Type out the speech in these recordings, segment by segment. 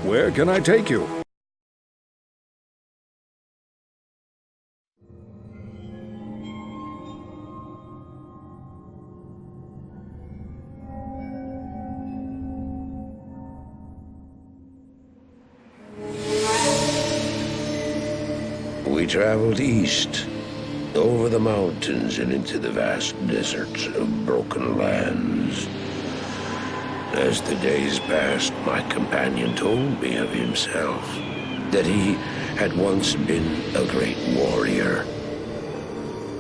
Where can I take you? We traveled east, over the mountains and into the vast deserts of broken lands. As the days passed, my companion told me of himself, that he had once been a great warrior,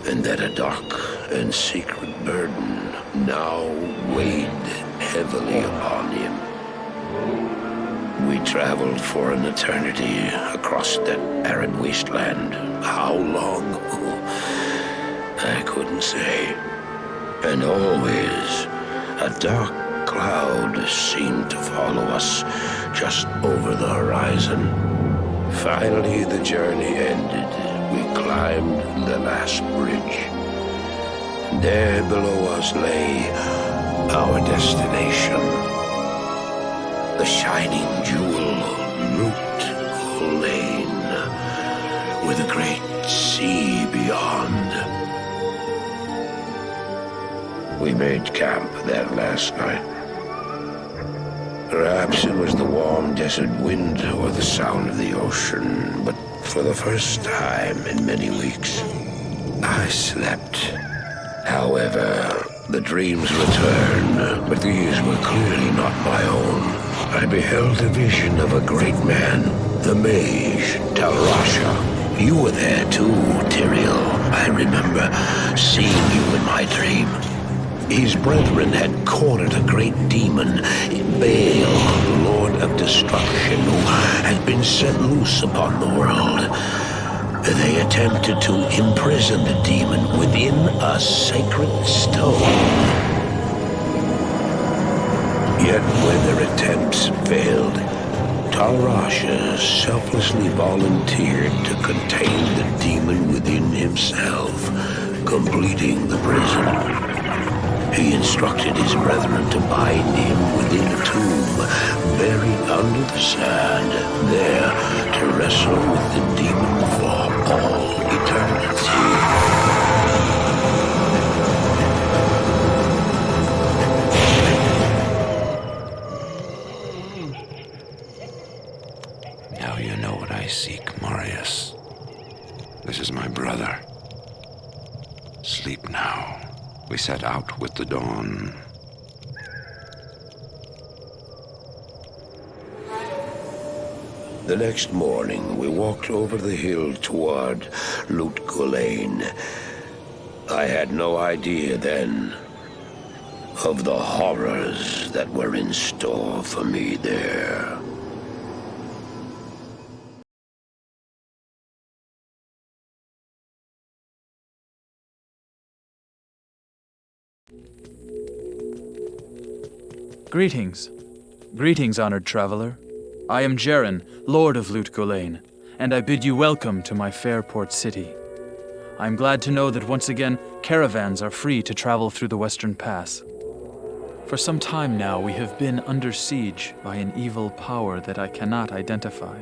and that a dark and secret burden now weighed heavily upon him. We traveled for an eternity across that arid wasteland. How long? I couldn't say. And always, a dark cloud seemed to follow us just over the horizon. Finally, the journey ended. We climbed the last bridge. There below us lay our destination. The shining jewel, Gohlein, with a great sea beyond. We made camp there last night. Perhaps it was the warm desert wind or the sound of the ocean, but for the first time in many weeks, I slept. However, the dreams returned, but these were clearly not my own. I beheld a vision of a great man, the mage, Talrasha. You were there too, Tyrael. I remember seeing you in my dream. His brethren had cornered a great demon, Baal, Lord of Destruction, who had been set loose upon the world. They attempted to imprison the demon within a sacred stone. Yet when their attempts failed, Talrasha selflessly volunteered to contain the demon within himself, completing the prison. He instructed his brethren to bind him within a tomb, buried under the sand, there to wrestle with the demon for all eternity. Now you know what I seek, Marius. This is my brother. Sleep now. We set out with the dawn. The next morning, we walked over the hill toward Gohlein. I had no idea then of the horrors that were in store for me there. Greetings. Greetings, honored traveler. I am Jaren, Lord of Gohlein, and I bid you welcome to my fair port city. I am glad to know that once again, caravans are free to travel through the Western Pass. For some time now, we have been under siege by an evil power that I cannot identify.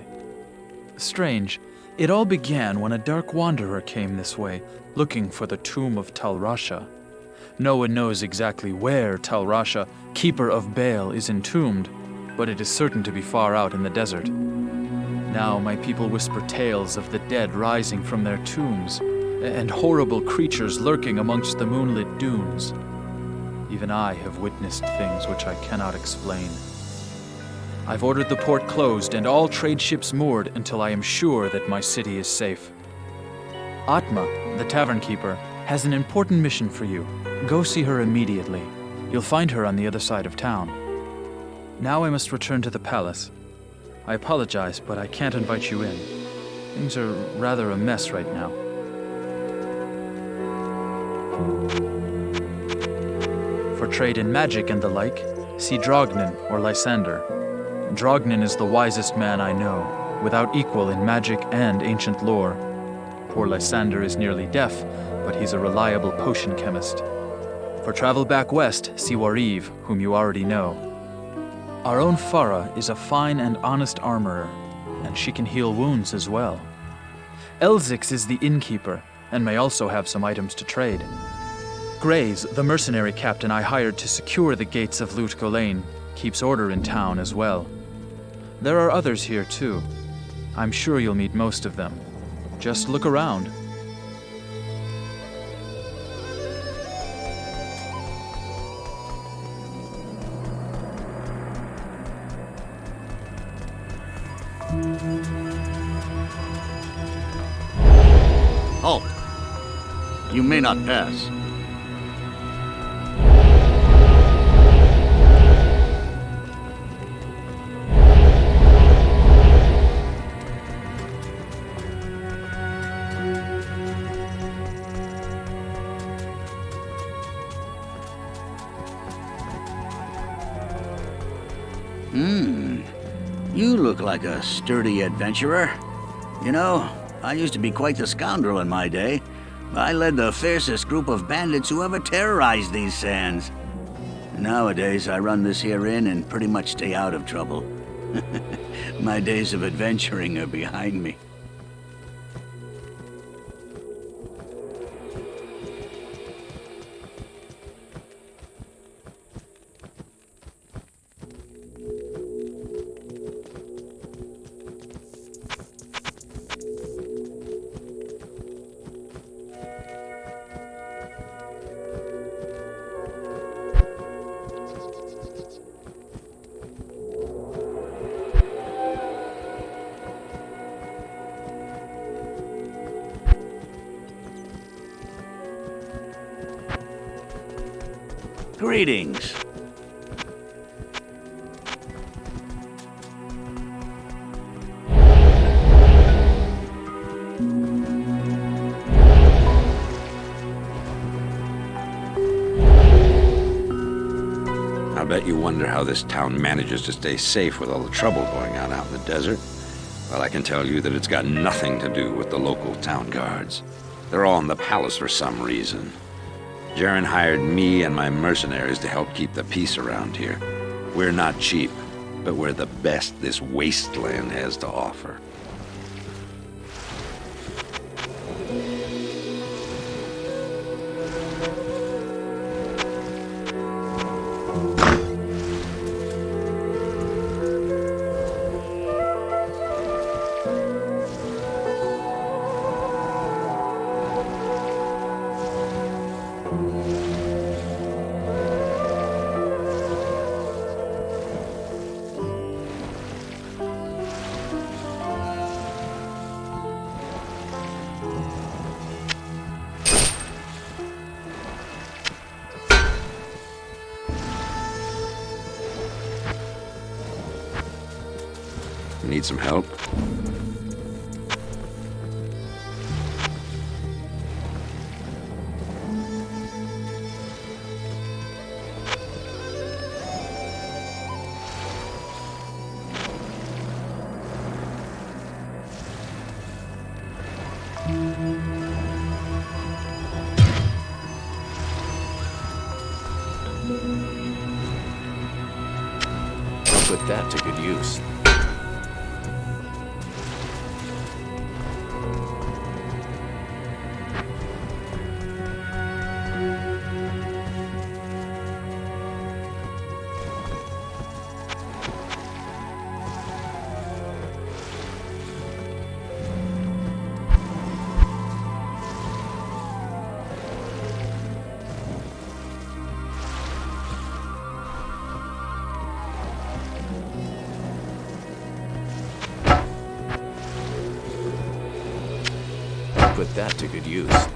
Strange, it all began when a dark wanderer came this way, looking for the tomb of Talrasha. No one knows exactly where Talrasha, keeper of Baal, is entombed, but it is certain to be far out in the desert. Now my people whisper tales of the dead rising from their tombs, and horrible creatures lurking amongst the moonlit dunes. Even I have witnessed things which I cannot explain. I've ordered the port closed and all trade ships moored until I am sure that my city is safe. Atma, the tavern keeper, has an important mission for you. Go see her immediately. You'll find her on the other side of town. Now I must return to the palace. I apologize, but I can't invite you in. Things are rather a mess right now. For trade in magic and the like, see Drognin or Lysander. Drognin is the wisest man I know, without equal in magic and ancient lore. Poor Lysander is nearly deaf, but he's a reliable potion chemist. For travel back west, see Wariv, whom you already know. Our own Farah is a fine and honest armorer, and she can heal wounds as well. Elzix is the innkeeper, and may also have some items to trade. Grays, the mercenary captain I hired to secure the gates of Gohlein, keeps order in town as well. There are others here too. I'm sure you'll meet most of them. Just look around. Halt! You may not pass. You look like a sturdy adventurer. You know, I used to be quite the scoundrel in my day. I led the fiercest group of bandits who ever terrorized these sands. Nowadays, I run this here inn and pretty much stay out of trouble. My days of adventuring are behind me. Greetings. I bet you wonder how this town manages to stay safe with all the trouble going on out in the desert. Well, I can tell you that it's got nothing to do with the local town guards. They're all in the palace for some reason. Jaren hired me and my mercenaries to help keep the peace around here. We're not cheap, but we're the best this wasteland has to offer. Need some help? I'll put that to good use. Put that to good use.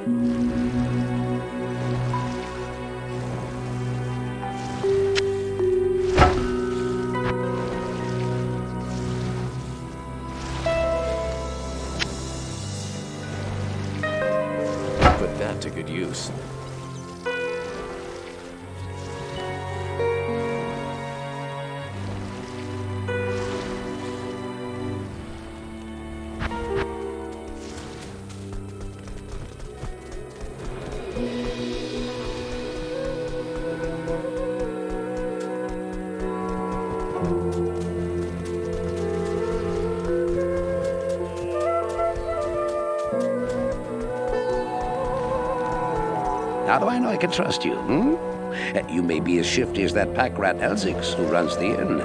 Put that to good use. How do I know I can trust you, hmm? You may be as shifty as that pack rat Elzix who runs the inn.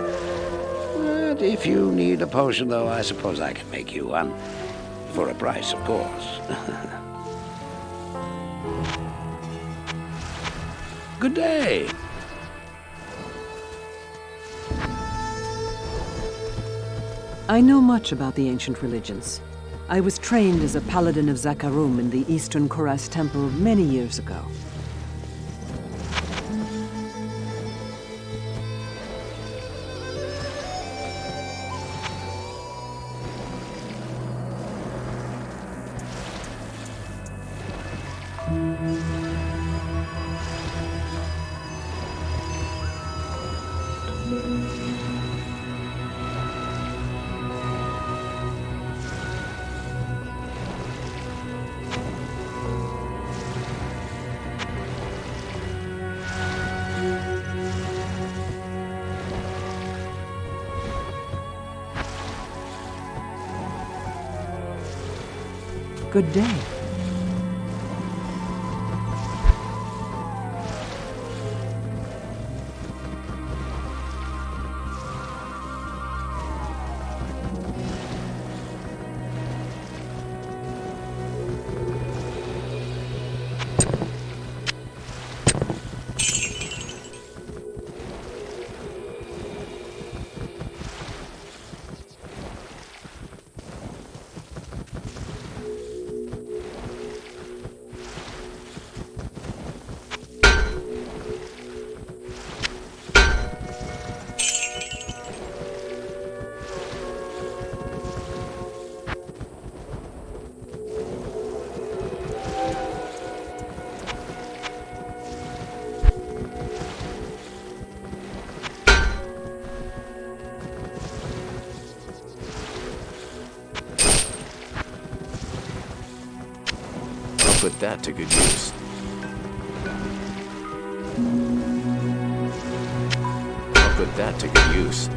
But if you need a potion, though, I suppose I can make you one. For a price, of course. Good day. I know much about the ancient religions. I was trained as a paladin of Zakarum in the Eastern Koras Temple many years ago. Good day. Put that to good use. I'll put that to good use.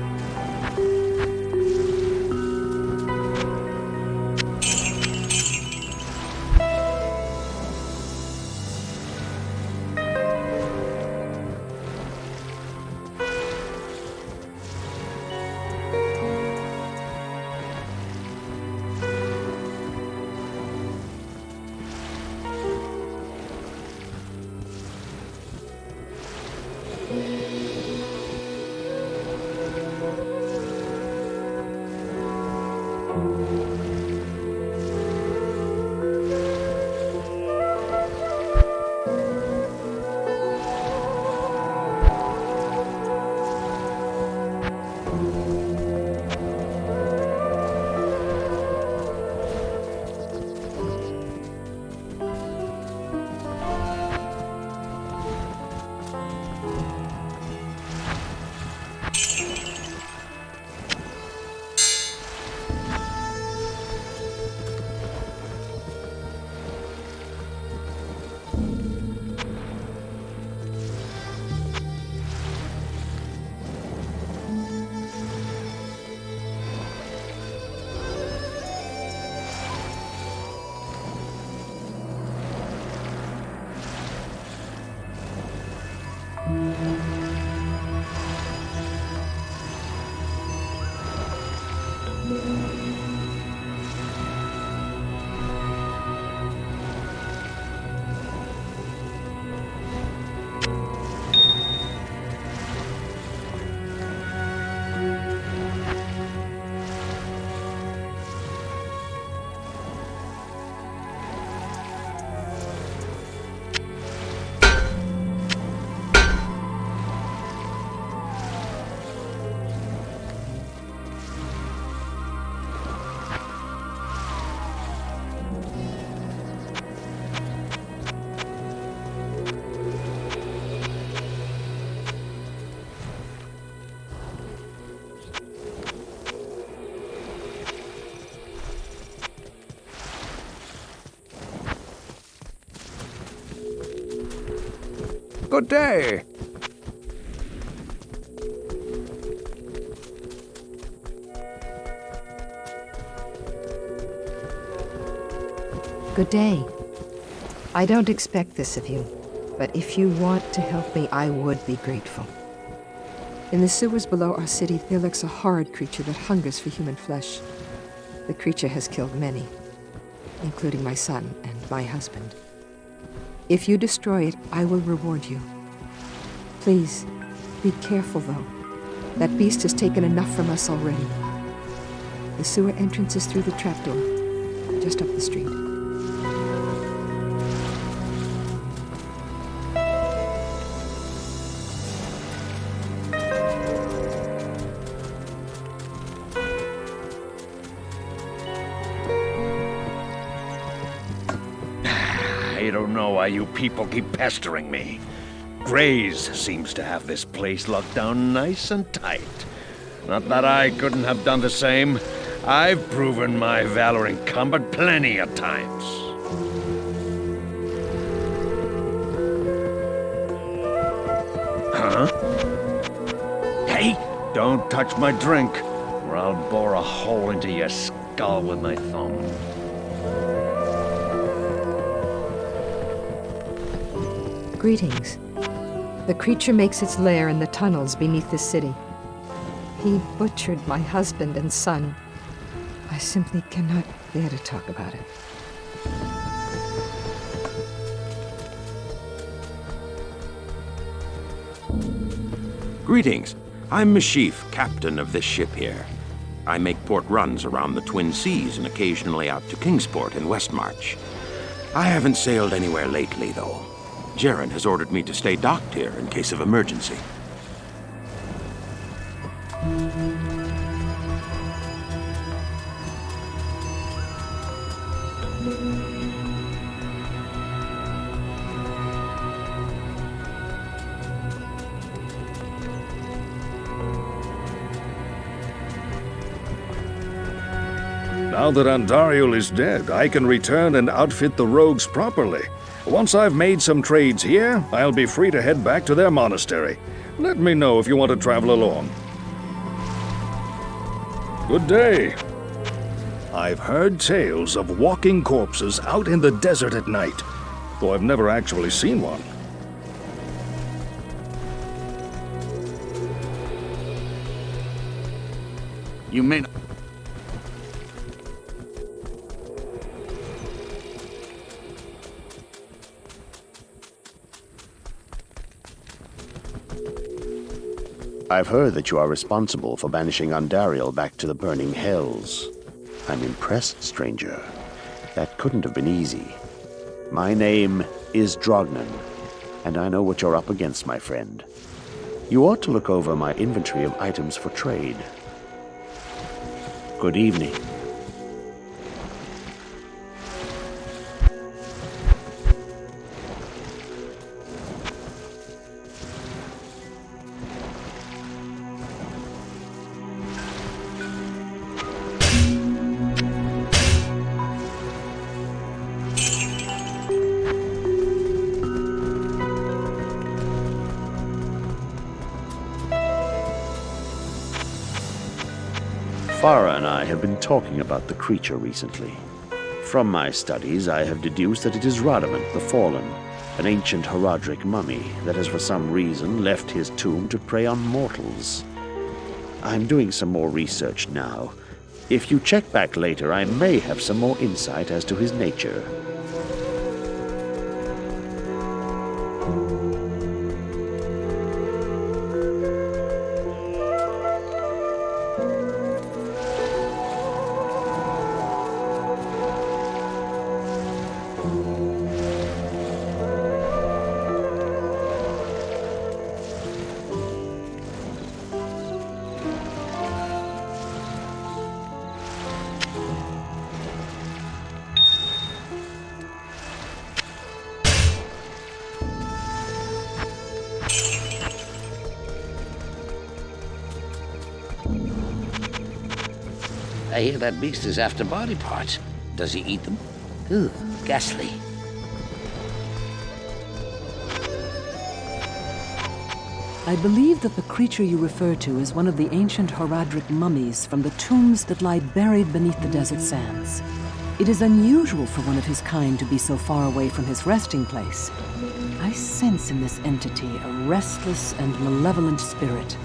Good day. Good day. I don't expect this of you, but if you want to help me, I would be grateful. In the sewers below our city, there lurks a horrid creature that hungers for human flesh. The creature has killed many, including my son and my husband. If you destroy it, I will reward you. Please, be careful though. That beast has taken enough from us already. The sewer entrance is through the trapdoor, just up the street. I don't know why you people keep pestering me. Grays seems to have this place locked down nice and tight. Not that I couldn't have done the same. I've proven my valor in combat plenty of times. Huh? Hey, don't touch my drink, or I'll bore a hole into your skull with my thumb. Greetings. The creature makes its lair in the tunnels beneath the city. He butchered my husband and son. I simply cannot bear to talk about it. Greetings. I'm Mashif, captain of this ship here. I make port runs around the Twin Seas and occasionally out to Kingsport in Westmarch. I haven't sailed anywhere lately, though. Jaren has ordered me to stay docked here in case of emergency. Now that Andariel is dead, I can return and outfit the rogues properly. Once I've made some trades here, I'll be free to head back to their monastery. Let me know if you want to travel along. Good day. I've heard tales of walking corpses out in the desert at night, though I've never actually seen one. You may... I've heard that you are responsible for banishing Andariel back to the burning hells. I'm impressed, stranger. That couldn't have been easy. My name is Drognan, and I know what you're up against, my friend. You ought to look over my inventory of items for trade. Good evening. Farah and I have been talking about the creature recently. From my studies, I have deduced that it is Radamant the Fallen, an ancient Herodric mummy that has for some reason left his tomb to prey on mortals. I'm doing some more research now. If you check back later, I may have some more insight as to his nature. I hear that beast is after body parts. Does he eat them? Ooh, ghastly. I believe that the creature you refer to is one of the ancient Horadric mummies from the tombs that lie buried beneath the desert sands. It is unusual for one of his kind to be so far away from his resting place. I sense in this entity a restless and malevolent spirit.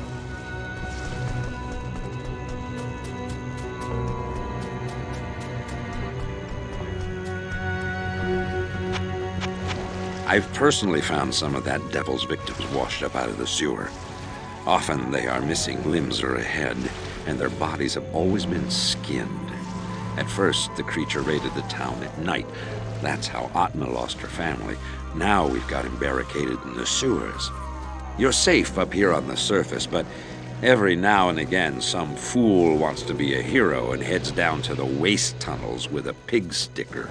I've personally found some of that devil's victims washed up out of the sewer. Often they are missing limbs or a head, and their bodies have always been skinned. At first, the creature raided the town at night. That's how Atma lost her family. Now we've got him barricaded in the sewers. You're safe up here on the surface, but every now and again some fool wants to be a hero and heads down to the waste tunnels with a pig sticker.